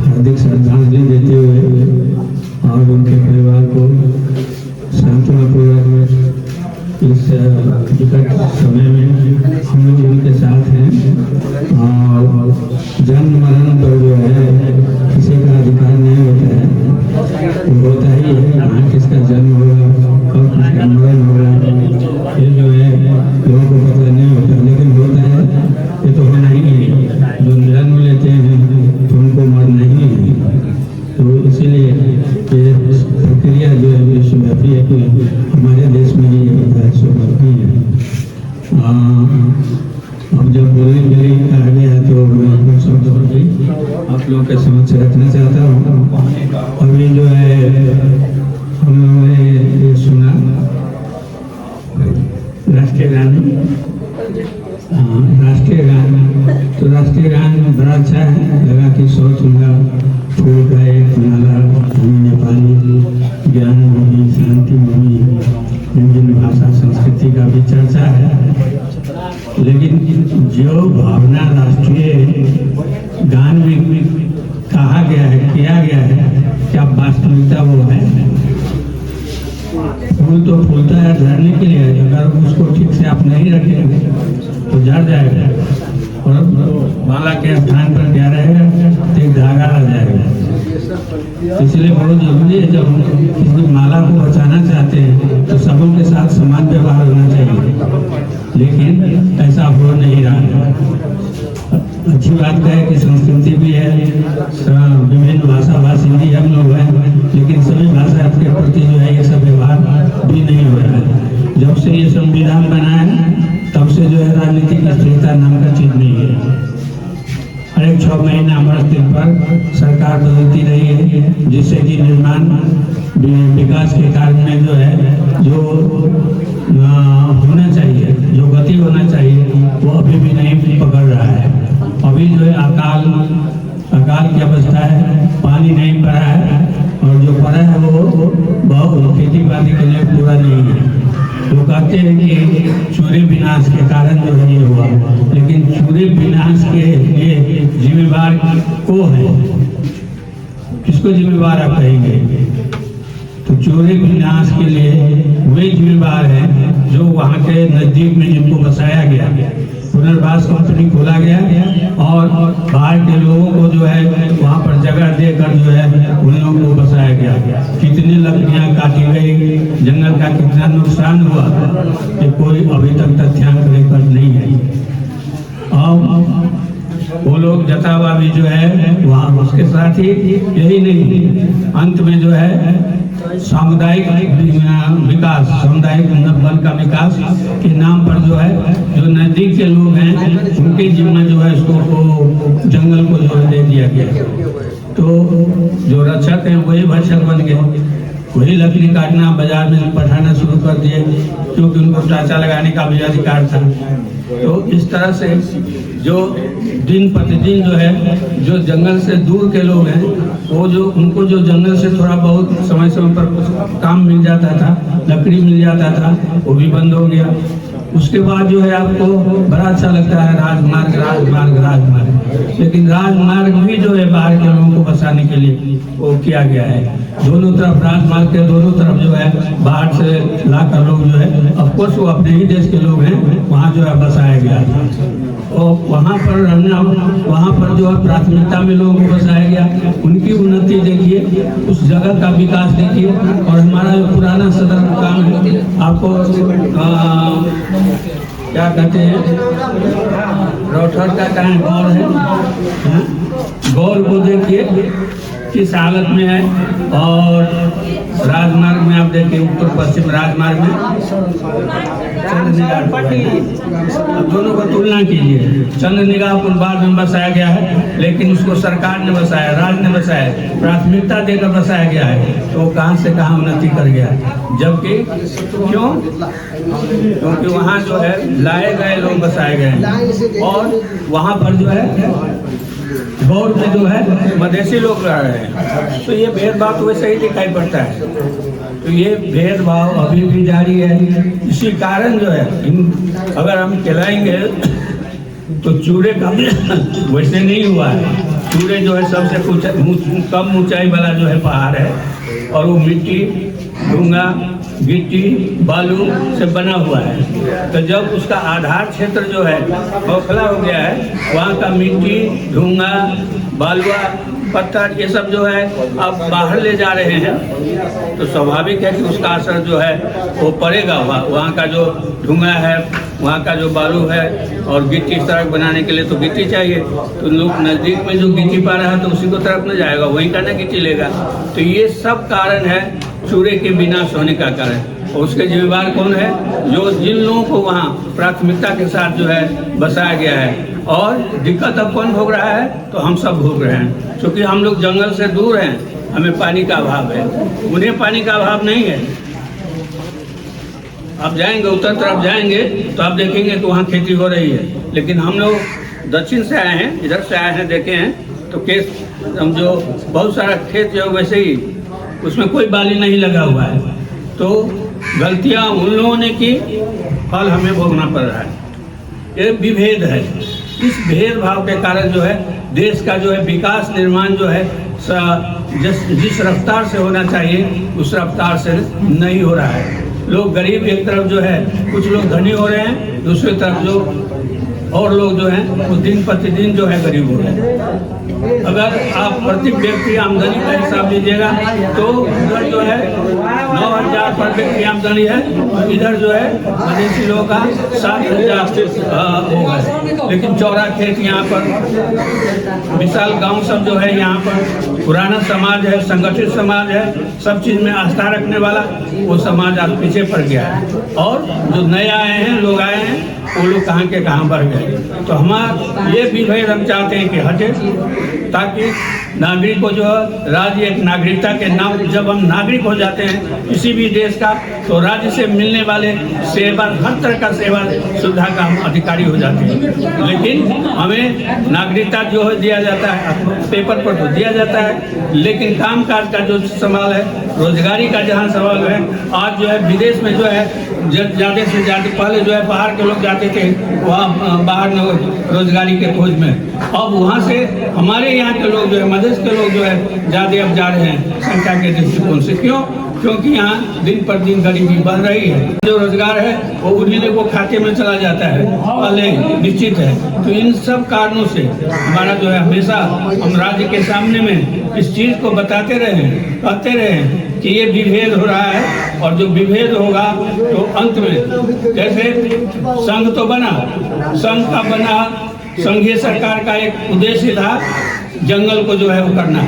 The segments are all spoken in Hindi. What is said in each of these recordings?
हार्दिक श्रद्धांजलि देते हुए और उनके परिवार को सांत्वनापूर्वक इस विकट समय में हम लोग उनके साथ हैं। और जन्म मरण पर जो है किसी का अधिकार नहीं होता है, होता ही है कहाँ किसका जन्म होगा और किसका मरण होगा, ये जो है लोगों को पता नहीं होता, लेकिन होता है ये तो होना ही है। जो जन्म लेते हैं तो उनको मरना ही है। तो इसीलिए ये प्रक्रिया जो है विश्वव्यापी है कि हमारे देश में ही ये विश्वव्यापी है। अब जब बोलने के लिए कहा गया है तो मैं कुछ शब्द आप लोगों के समक्ष रखना चाहता हूँ। अभी जो है हम लोगों ने ये सुना राष्ट्रीय गान, राष्ट्रीय गान, तो राष्ट्रीय गान बड़ा अच्छा है, लगा कि सोच लगा फूल का एक नाला भूमि नेपाली ज्ञान भूमि शांति भूमि विभिन्न भाषा संस्कृति का भी चर्चा है। लेकिन जो भावना राष्ट्रीय गान में कहा गया है किया गया है, क्या वास्तविकता वो है? फूल तो फूलता है झड़ने के लिए, अगर उसको ठीक से आप नहीं रखेंगे तो झड़ जाएगा और माला के स्थान पर क्या रहेगा, एक धागा रह जाएगा। इसलिए बहुत जरूरी है जब किसी माला को बचाना चाहते हैं तो सबों के साथ समान व्यवहार होना चाहिए, लेकिन ऐसा हो नहीं रहा है। अच्छी बात है कि संस्कृति भी है, विभिन्न भाषा भाषी भी हम लोग हैं, लेकिन सभी भाषा के प्रति जो है ये सब व्यवहार भी नहीं हो रहा है। जब से ये संविधान बना है तब से जो है राजनीतिक स्थिरता नाम का चीज नहीं है। हर एक 6 महीना हमारे दिन पर सरकार बदलती रही है, जिससे कि निर्माण विकास के कार्य में जो है जो होना चाहिए, जो गति होना चाहिए वो अभी भी नहीं पकड़ रहा है। अभी जो है अकाल की अवस्था है, पानी नहीं पड़ा है और जो पड़ा है वो बहुत खेती बाड़ी के लिए पूरा नहीं है। वो कहते हैं कि सूर्य विनाश के कारण जो है ये हुआ, लेकिन सूर्य विनाश के लिए जिम्मेवार को है, किसको जिम्मेवार आप कहेंगे? तो सूर्य विनाश के लिए वे जिम्मेवार हैं जो वहाँ के नजदीक में जिनको बसाया गया, पुनर्वास कंपनी खोला गया और बाहर के लोगों को जो है वहाँ पर जगह देकर जो है उन लोगों को बसाया गया। कितनी लकड़ियाँ काटी गई, जंगल का कितना नुकसान हुआ, कि कोई अभी तक तथ्यांक लेकर नहीं है। और वो लोग जतावा भी जो है वहाँ उसके साथ ही यही नहीं, अंत में जो है सामुदायिक विकास, सामुदायिक बल का विकास के नाम पर जो है जो नजदीक के लोग हैं उनके जिम्मे जो है इसको जंगल को जो दे दिया गया। तो जो रक्षक हैं वही भक्षक बन गए, वही लकड़ी काटना बाजार में पठाना शुरू कर दिए, क्योंकि उनको टाचा लगाने का भी अधिकार था। तो इस तरह से जो दिन प्रतिदिन जो है जो जंगल से दूर के लोग हैं वो जो उनको जो जंगल से थोड़ा बहुत समय समय पर काम मिल जाता था, लकड़ी मिल जाता था, वो भी बंद हो गया। उसके बाद जो है आपको बड़ा अच्छा लगता है राजमार्ग राजमार्ग राजमार्ग, लेकिन राजमार्ग भी जो है बाहर के लोगों को बसाने के लिए वो किया गया है। दोनों तरफ राजमार्ग के दोनों तरफ जो है बाहर से लाकर लोग जो है ऑफकोर्स वो अपने ही देश के लोग हैं वहाँ जो है बसाया गया। और वहाँ पर रहना, वहाँ पर जो है प्राथमिकता में लोगों को बसाया गया, उनकी उन्नति देखिए, उस जगह का विकास देखिए। और हमारा जो पुराना सदर मुकाम है, आपको क्या कहते हैं, रोहतक का कहीं गौर है, गौर को देखिए किस हालत में है। और राजमार्ग में आप देखिए उत्तर पश्चिम राजमार्ग में अब दोनों को तुलना कीजिए। चंद्र निगाहपुर बाद में बसाया गया है, लेकिन उसको सरकार ने बसाया, राज्य ने बसाया, प्राथमिकता देकर बसाया गया है, तो कहाँ से कहाँ उन्नति कर गया। जबकि क्यों? क्योंकि वहाँ जो है लाए गए लोग बसाए गए हैं और वहाँ पर जो है गौर में जो है मधेसी लोग रह रहे हैं। तो ये भेदभाव तो वैसे ही दिखाई पड़ता है। तो ये भेदभाव अभी भी जारी है। इसी कारण जो है अगर हम खिलाएंगे तो चूड़े का वैसे नहीं हुआ है। चूरे जो है सबसे कम ऊंचाई वाला जो है पहाड़ है और वो मिट्टी, डूंगा, गिट्टी, बालू से बना हुआ है। तो जब उसका आधार क्षेत्र जो है खोखला हो गया है, वहाँ का मिट्टी, डूंगा, बालुआ, पत्थर ये सब जो है अब बाहर ले जा रहे हैं, तो स्वाभाविक है कि उसका असर जो है वो पड़ेगा। वहाँ का जो डूंगा है, वहाँ का जो बालू है और गिट्टी सड़क बनाने के लिए तो गिट्टी चाहिए, तो लोग नज़दीक में जो गिट्टी पा रहा है तो उसी को तरफ न जाएगा, वहीं का ना गिट्टी लेगा। तो ये सब कारण है चूरे के विनाश होने का कारण। और उसके जिम्मेदार कौन है? जो जिन लोगों को वहाँ प्राथमिकता के साथ जो है बसाया गया है। और दिक्कत अब कौन भोग रहा है? तो हम सब भोग रहे हैं, क्योंकि हम लोग जंगल से दूर हैं, हमें पानी का अभाव है, उन्हें पानी का अभाव नहीं है। आप जाएंगे उत्तर तरफ जाएंगे तो आप देखेंगे कि वहाँ खेती हो रही है, लेकिन हम लोग दक्षिण से आए हैं, इधर से आए हैं, देखे हैं तो खेत हम जो बहुत सारा खेत जो वैसे ही उसमें कोई बाली नहीं लगा हुआ है। तो गलतियाँ उन लोगों ने की, फल हमें भोगना पड़ रहा है। ये विभेद है। इस भेदभाव के कारण जो है देश का जो है विकास निर्माण जो है जिस रफ्तार से होना चाहिए उस रफ्तार से नहीं हो रहा है। लोग गरीब एक तरफ जो है, कुछ लोग धनी हो रहे हैं, दूसरी तरफ जो और लोग जो हैं वो दिन प्रतिदिन जो है गरीब हो रहे हैं। अगर आप प्रति व्यक्ति आमदनी का हिसाब लीजिएगा तो उधर जो है 9,000 पर व्यक्ति आमदनी है और इधर जो है मधेसी लोगों का 7,000 होगा। लेकिन चौरा खेत यहाँ पर, विशाल गांव सब जो है यहाँ पर, पुराना समाज है, संगठित समाज है, सब चीज़ में आस्था रखने वाला वो समाज आज पीछे पड़ गया है। और जो नए आए हैं लोग आए हैं वो लोग कहाँ के कहाँ बढ़ गए। तो हमारा ये विभेद हम चाहते हैं कि हटे, ताकि नागरिक को जो राज्य एक नागरिकता के नाम, जब हम नागरिक हो जाते हैं किसी भी देश का तो राज्य से मिलने वाले सेवा, हर तरह का सेवा सुविधा का हम अधिकारी हो जाते हैं। लेकिन हमें नागरिकता जो है दिया जाता है, पेपर पर तो दिया जाता है, लेकिन कामकाज का जो सवाल है, रोजगारी का जहाँ सवाल है, आज जो है विदेश में जो है ज़्यादा से ज़्यादा, पहले जो है बाहर के लोग जाते थे वहाँ बाहर रोजगारी के खोज में, अब वहाँ से हमारे यहाँ के लोग जो है, मधेश के लोग जो है ज़्यादा अब जा रहे हैं संख्या के दृष्टिकोण से। क्यों? क्योंकि यहाँ दिन पर दिन गरीबी बढ़ रही है। जो रोजगार है वो उन्हीं को खाते में चला जाता है, पहले निश्चित है। तो इन सब कारणों से हमारा जो है हमेशा हम राज्य के सामने में इस चीज़ को बताते रहे, कहते रहे कि ये विभेद हो रहा है, और जो विभेद होगा तो अंत में, जैसे संघ तो बना, संघ का बना, संघीय सरकार का एक उद्देश्य था जंगल को जो है वो करना,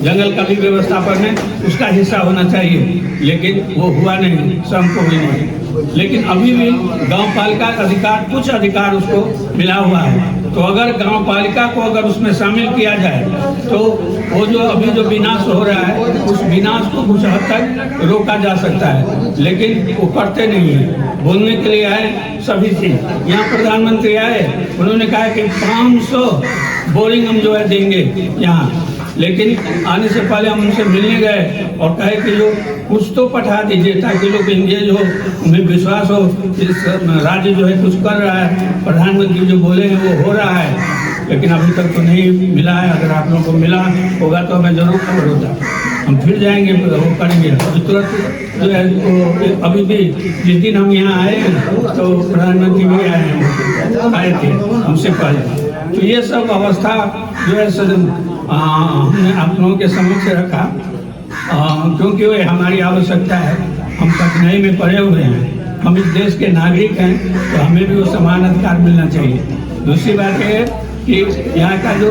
जंगल का भी व्यवस्थापन है, उसका हिस्सा होना चाहिए, लेकिन वो हुआ नहीं, संघ को भी नहीं। लेकिन अभी भी गांव पालिका अधिकार, कुछ अधिकार उसको मिला हुआ है। तो अगर गांव पालिका को अगर उसमें शामिल किया जाए तो वो जो अभी जो विनाश हो रहा है उस विनाश को कुछ हद तक रोका जा सकता है, लेकिन वो करते नहीं है। बोलने के लिए आए सभी चीज, यहाँ प्रधानमंत्री आए, उन्होंने कहा कि 500 बोरिंग हम जो है देंगे यहाँ, लेकिन आने से पहले हम उनसे मिलने गए और कहे कि जो कुछ तो पठा दीजिए ताकि लोग इंगेज हो, उन्हें विश्वास हो इस राज्य जो है कुछ कर रहा है, प्रधानमंत्री जो बोले हैं वो हो रहा है। लेकिन अभी तक तो नहीं मिला है। अगर आप लोगों को मिला होगा तो हमें जरूर खबर होता, हम फिर जाएंगे, वो करेंगे। अभी तुरंत जो है तो अभी भी जिस दिन हम यहाँ आए तो प्रधानमंत्री भी आए थे हमसे पहले। तो ये सब अवस्था जो है हमने आप लोगों के समक्ष रखा, क्योंकि वो हमारी आवश्यकता है। हम कठिनाई में पड़े हुए हैं, हम इस देश के नागरिक हैं, तो हमें भी वो समान अधिकार मिलना चाहिए। दूसरी बात है कि यहाँ का जो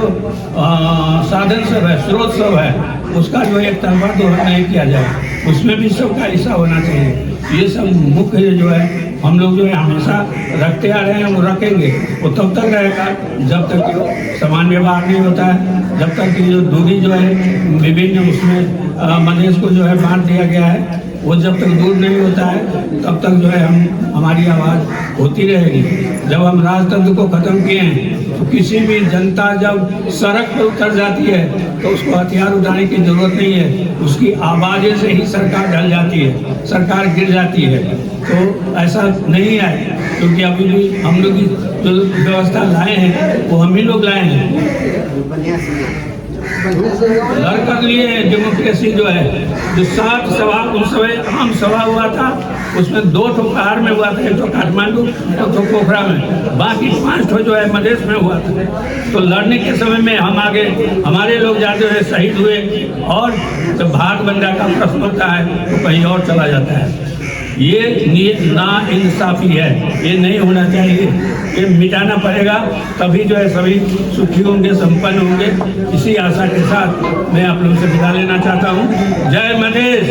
साधन सब है, स्रोत सब है, उसका जो एक तरफा दोहन नहीं किया जाए, उसमें भी सबका हिस्सा होना चाहिए। ये सब मुख्य जो है हम लोग जो है हमेशा रखते आ रहे हैं, वो रखेंगे। वो तब तक रहेगा जब तक कि समान व्यवहार नहीं होता है, जब तक कि जो दूरी जो है विभिन्न उसमें मधेश को जो है बांट दिया गया है, वो जब तक दूर नहीं होता है तब तक जो है हमारी आवाज़ होती रहेगी। जब हम राजतंत्र को ख़त्म किए हैं तो किसी भी जनता जब सड़क पर उतर जाती है तो उसको हथियार उठाने की ज़रूरत नहीं है, उसकी आवाज़ें से ही सरकार ढल जाती है, सरकार गिर जाती है। तो ऐसा नहीं है, क्योंकि अभी भी हम लोग की जो व्यवस्था लाए हैं वो हम ही लोग लाए हैं। लड़ कर लिए डेमोक्रेसी जो है, जो 7 सभा उस समय आम सभा हुआ था, उसमें 2 ठो पहाड़ में हुआ था, 1 ठो काठमांडू, 1 ठो पोखरा में, बाकी 5 ठो जो है मधेश में हुआ था। तो लड़ने के समय में हम आगे, हमारे लोग जाते हुए शहीद हुए, और जब भाग बंटा का प्रश्न होता है तो कहीं और चला जाता है। ये नाइंसाफी है, ये नहीं होना चाहिए, ये मिटाना पड़ेगा, तभी जो है सभी सुखी होंगे, संपन्न होंगे। इसी आशा के साथ मैं आप लोगों से विदा लेना चाहता हूँ। जय मधेश।